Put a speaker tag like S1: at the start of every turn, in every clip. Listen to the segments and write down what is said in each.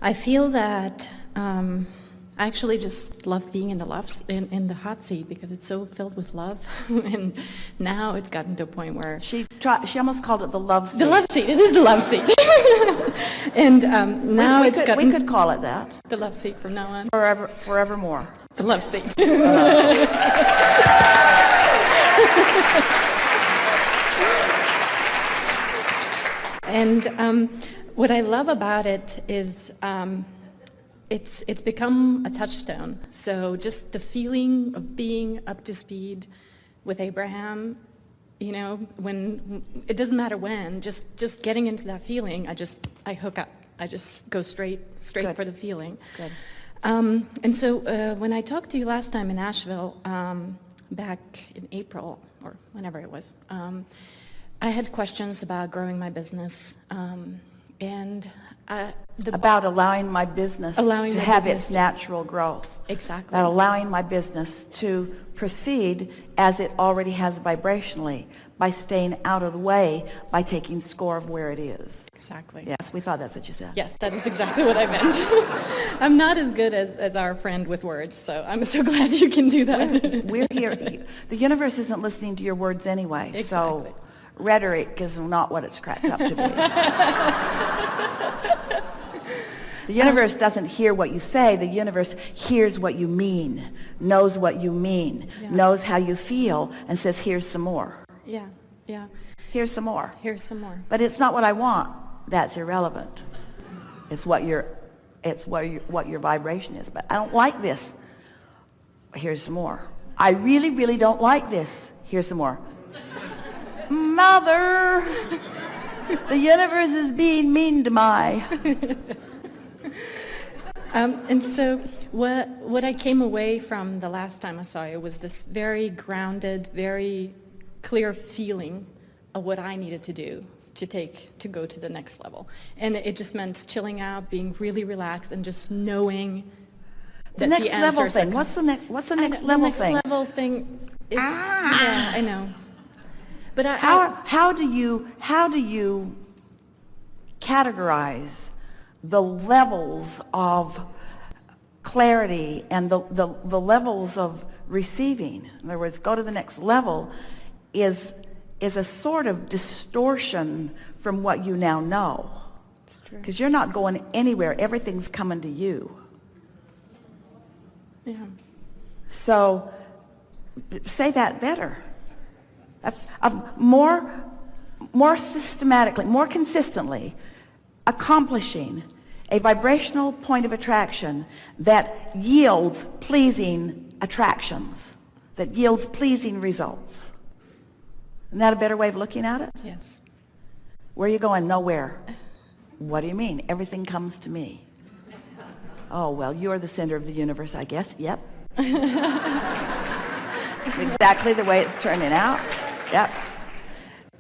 S1: I feel that I actually just love being in the hot seat because it's so filled with love, and now it's gotten to a point where
S2: She almost called it the love seat.
S1: the love seat. It is the love seat, and now
S2: we could call it that.
S1: The love seat from now on.
S2: Forevermore.
S1: The love seat. And what I love about it is it's become a touchstone. So just the feeling of being up to speed with Abraham, you know, when it doesn't matter when, just getting into that feeling, I hook up. I just go straight
S2: Good.
S1: for the feeling.
S2: Good.
S1: And so when I talked to you last time in Nashville, back in April or whenever it was, I had questions about growing my business,
S2: About allowing my business to have its natural growth.
S1: Exactly.
S2: About allowing my business to proceed as it already has vibrationally, by staying out of the way, by taking score of where it is.
S1: Exactly.
S2: Yes, we thought that's what you said.
S1: Yes, that is exactly what I meant. I'm not as good as our friend with words, so I'm so glad you can do that.
S2: We're here. The universe isn't listening to your words anyway,
S1: Exactly.
S2: so rhetoric is not what it's cracked up to be. The universe doesn't hear what you say. The universe hears what you mean, knows what you mean, knows how you feel, and says, here's some more.
S1: Yeah, yeah.
S2: Here's some more.
S1: Here's some more.
S2: But it's not what I want. That's irrelevant. It's what your vibration is. But I don't like this. Here's some more. I really, really don't like this. Here's some more. Mother, the universe is being mean to my.
S1: And so what I came away from the last time I saw you was this very grounded, very clear feeling of what I needed to do to go to the next level. And it just meant chilling out, being really relaxed, and just knowing that
S2: The next level thing. What's the next level thing?
S1: The next level thing is, yeah, I know. But
S2: how do you categorize the levels of clarity and the levels of receiving? In other words, go to the next level is a sort of distortion from what you now know.
S1: It's true.
S2: Because you're not going anywhere. Everything's coming to you.
S1: Yeah.
S2: So say that better. More systematically, more consistently, accomplishing a vibrational point of attraction that yields pleasing attractions, that yields pleasing results. Isn't that a better way of looking at it?
S1: Yes.
S2: Where are you going? Nowhere. What do you mean? Everything comes to me. Oh, well, you're the center of the universe, I guess. Yep. Exactly the way it's turning out. Yep.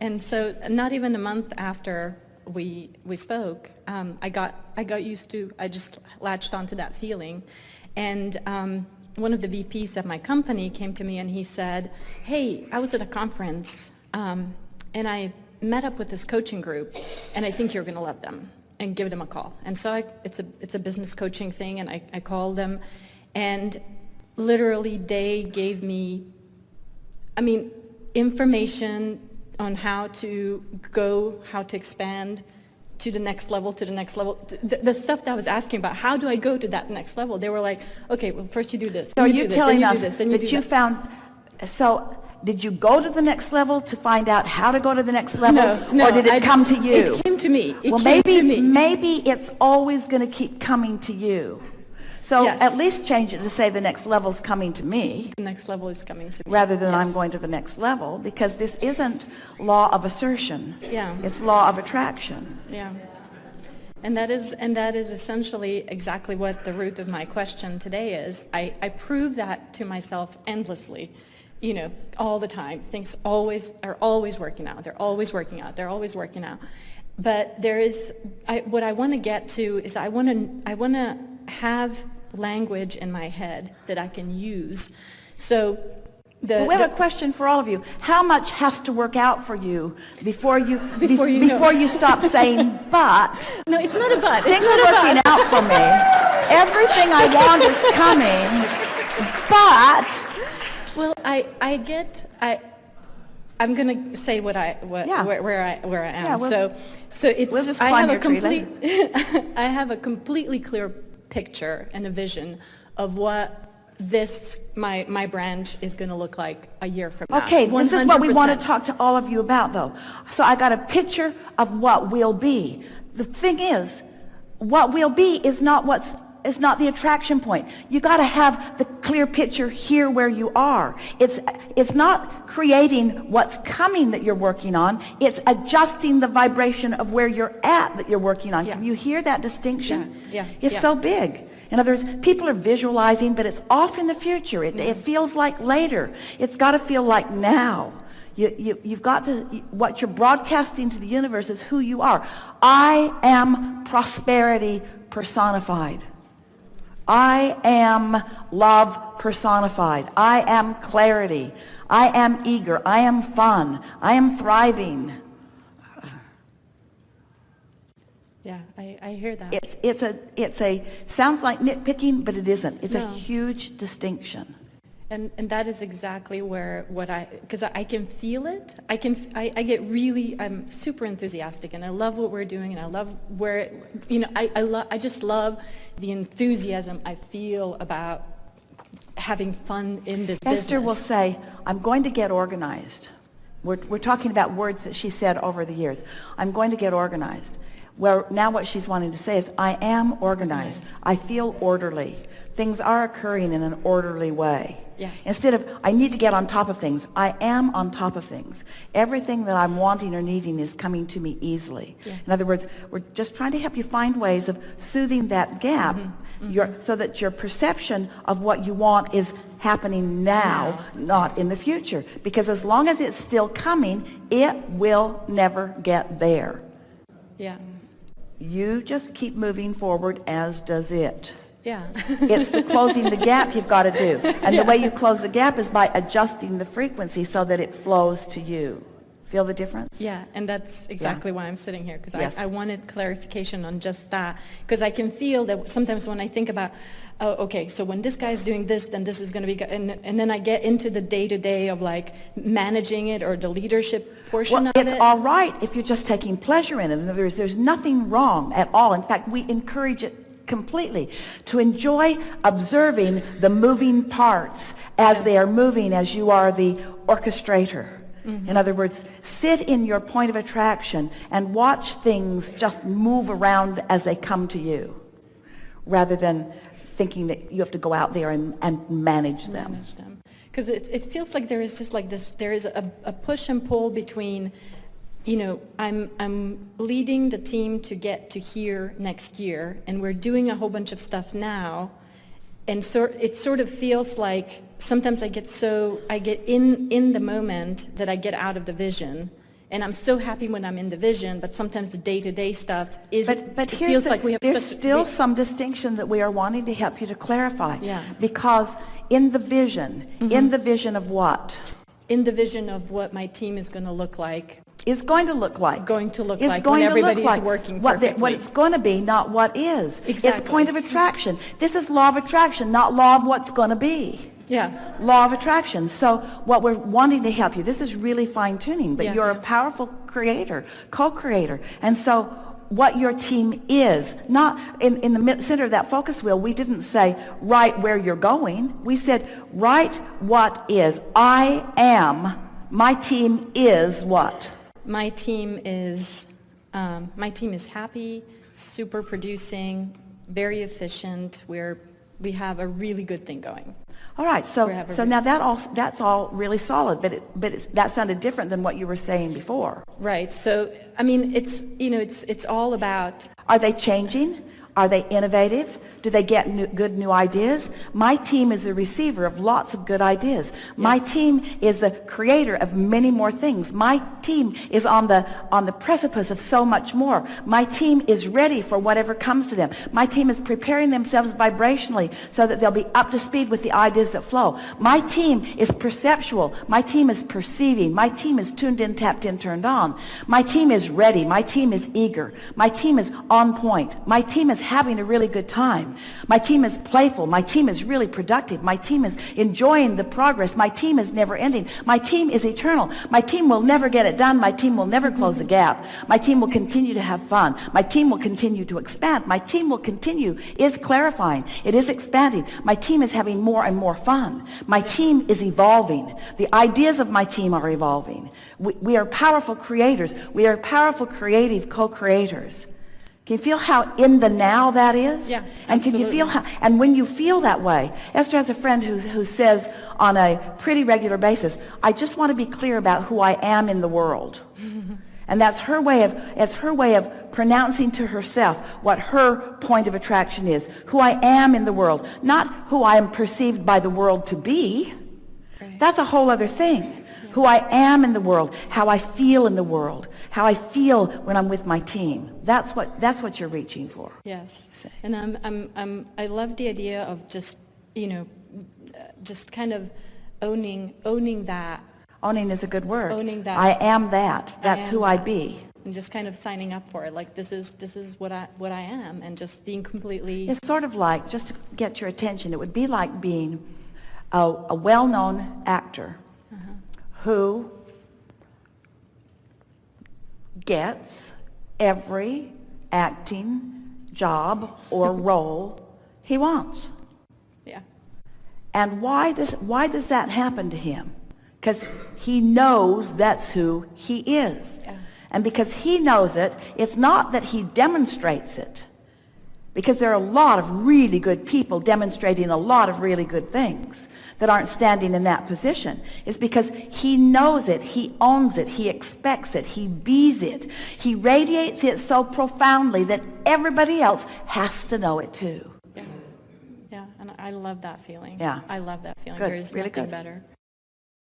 S1: And so not even a month after we spoke, I got used to, I just latched onto that feeling. And one of the VPs at my company came to me and he said, hey, I was at a conference and I met up with this coaching group and I think you're going to love them, and give them a call. And so it's a business coaching thing, and I called them, and literally they gave me, information on how to go, how to expand to the next level, The stuff that I was asking about, how do I go to that next level? They were like, okay, well, first you do this.
S2: So you're telling us that you found, so did you go to the next level to find out how to go to the next level?
S1: No,
S2: or did it come to you?
S1: It came to me.
S2: Maybe it's always going to keep coming to you. So
S1: yes.
S2: At least change it to say the next level's coming to me.
S1: The next level is coming to me.
S2: Rather than
S1: yes.
S2: I'm going to the next level, because this isn't law of assertion.
S1: Yeah.
S2: It's law of attraction.
S1: Yeah. And that is essentially exactly what the root of my question today is. I prove that to myself endlessly, all the time. Things are always working out. They're always working out. But there is, what I want to get to is I want to have language in my head that I can use. So
S2: Well, we have a question for all of you. How much has to work out for you before you
S1: Before
S2: you stop saying but?
S1: No, it's not a but.
S2: Things
S1: It's not
S2: are
S1: a
S2: working
S1: but.
S2: out for me. Everything I want is coming, but
S1: Well, I'm gonna say where I am.
S2: Yeah,
S1: So it's
S2: we'll just
S1: I
S2: climb
S1: have a
S2: your tree
S1: complete I have a completely clear picture and a vision of what my brand is going to look like a year from now.
S2: okay, this is what we want
S1: 100%.
S2: to talk to all of you about, though. So I got a picture of what will be. The thing is, what will be is not the attraction point. You got to have the clear picture here where you are. It's not creating what's coming that you're working on. It's adjusting the vibration of where you're at that you're working on.
S1: Yeah.
S2: Can you hear that distinction?
S1: Yeah.
S2: It's so big. In other words, people are visualizing, but it's off in the future. It feels like later. It's got to feel like now. You've got to, what you're broadcasting to the universe is who you are. I am prosperity personified. I am love personified. I am clarity. I am eager. I am fun. I am thriving.
S1: Yeah, I hear that.
S2: It's a sounds like nitpicking, but it isn't. It's
S1: No.
S2: a huge distinction.
S1: And that is exactly because I can feel it. I'm super enthusiastic, and I love what we're doing, and I love I just love the enthusiasm I feel about having fun in this business.
S2: Esther will say, I'm going to get organized. We're talking about words that she said over the years. I'm going to get organized. Well, now what she's wanting to say is, I am organized. I feel orderly. Things are occurring in an orderly way.
S1: Yes.
S2: Instead of, I need to get on top of things, I am on top of things. Everything that I'm wanting or needing is coming to me easily.
S1: Yeah.
S2: In other words, we're just trying to help you find ways of soothing that gap so that your perception of what you want is happening now, not in the future. Because as long as it's still coming, it will never get there.
S1: Yeah.
S2: You just keep moving forward, as does it.
S1: Yeah.
S2: It's the closing the gap you've got to do. And the way you close the gap is by adjusting the frequency so that it flows to you. Feel the difference?
S1: Yeah, and that's exactly why I'm sitting here, because
S2: Yes.
S1: I wanted clarification on just that, because I can feel that sometimes when I think about, oh, okay, so when this guy's doing this, then this is going to be, and then I get into the day-to-day of like managing it or the leadership portion of it.
S2: It's all right if you're just taking pleasure in it. In other words, there's nothing wrong at all. In fact, we encourage it completely to enjoy observing the moving parts as they are moving, as you are the orchestrator. In other words, sit in your point of attraction and watch things just move around as they come to you, rather than thinking that you have to go out there and manage them.
S1: Because it feels like there is just like this, there is a push and pull between, I'm leading the team to get to here next year, and we're doing a whole bunch of stuff now, and so it sort of feels like sometimes I get in the moment that I get out of the vision, and I'm so happy when I'm in the vision, but sometimes the day-to-day stuff
S2: But
S1: it feels like we have
S2: there's still some distinction that we are wanting to help you to clarify.
S1: Yeah.
S2: Because in the vision, in the vision of what?
S1: In the vision of what my team is going to look like.
S2: Is going to look like.
S1: When everybody is working perfectly.
S2: What it's going to be, not what is.
S1: Exactly.
S2: It's point of attraction. This is law of attraction, not law of what's going to be.
S1: Yeah.
S2: Law of attraction. So what we're wanting to help you, this is really fine-tuning, but you're a powerful creator, co-creator. And so what your team is, not in the center of that focus wheel, we didn't say, write where you're going. We said, write what is. I am, my team is what?
S1: My team is happy, super producing, very efficient. We have a really good thing going.
S2: All right, so now that's all really solid, but that sounded different than what you were saying before.
S1: Right. So I mean, it's all about.
S2: Are they changing? Are they innovative? Do they get good new ideas? My team is a receiver of lots of good ideas. Yes. My team is the creator of many more things. My team is on the precipice of so much more. My team is ready for whatever comes to them. My team is preparing themselves vibrationally so that they'll be up to speed with the ideas that flow. My team is perceptual. My team is perceiving. My team is tuned in, tapped in, turned on. My team is ready. My team is eager. My team is on point. My team is having a really good time. My team is playful. My team is really productive. My team is enjoying the progress. My team is never ending. My team is eternal. My team will never get it done. My team will never close the gap. My team will continue to have fun. My team will continue to expand. My team will continue, is clarifying. It is expanding. My team is having more and more fun. My team is evolving. The ideas of my team are evolving. We are powerful creators. We are powerful creative co-creators. Can you feel how in the now that is?
S1: Yeah,
S2: and
S1: absolutely.
S2: can you feel how, and when you feel that way, Esther has a friend who says on a pretty regular basis, I just want to be clear about who I am in the world. And that's her way of pronouncing to herself what her point of attraction is, who I am in the world, not who I am perceived by the world to be.
S1: Right.
S2: That's a whole other thing. Who I am in the world, how I feel in the world, how I feel when I'm with my team. That's what you're reaching for.
S1: Yes, and I love the idea of just just kind of owning that.
S2: Owning is a good word.
S1: Owning that.
S2: I am that. That's who I be.
S1: And just kind of signing up for it, like this is what I am, and just being completely.
S2: It's sort of like, just to get your attention, it would be like being a well-known actor. Who gets every acting job or role he wants.
S1: Yeah.
S2: And why does that happen to him? Because he knows that's who he is.
S1: Yeah.
S2: And because he knows it, it's not that he demonstrates it. Because there are a lot of really good people demonstrating a lot of really good things that aren't standing in that position. It's because he knows it, he owns it, he expects it, he bees it. He radiates it so profoundly that everybody else has to know it too.
S1: Yeah, and I love that feeling.
S2: Yeah.
S1: I love that feeling.
S2: Good.
S1: There's
S2: Really
S1: nothing
S2: good.
S1: better.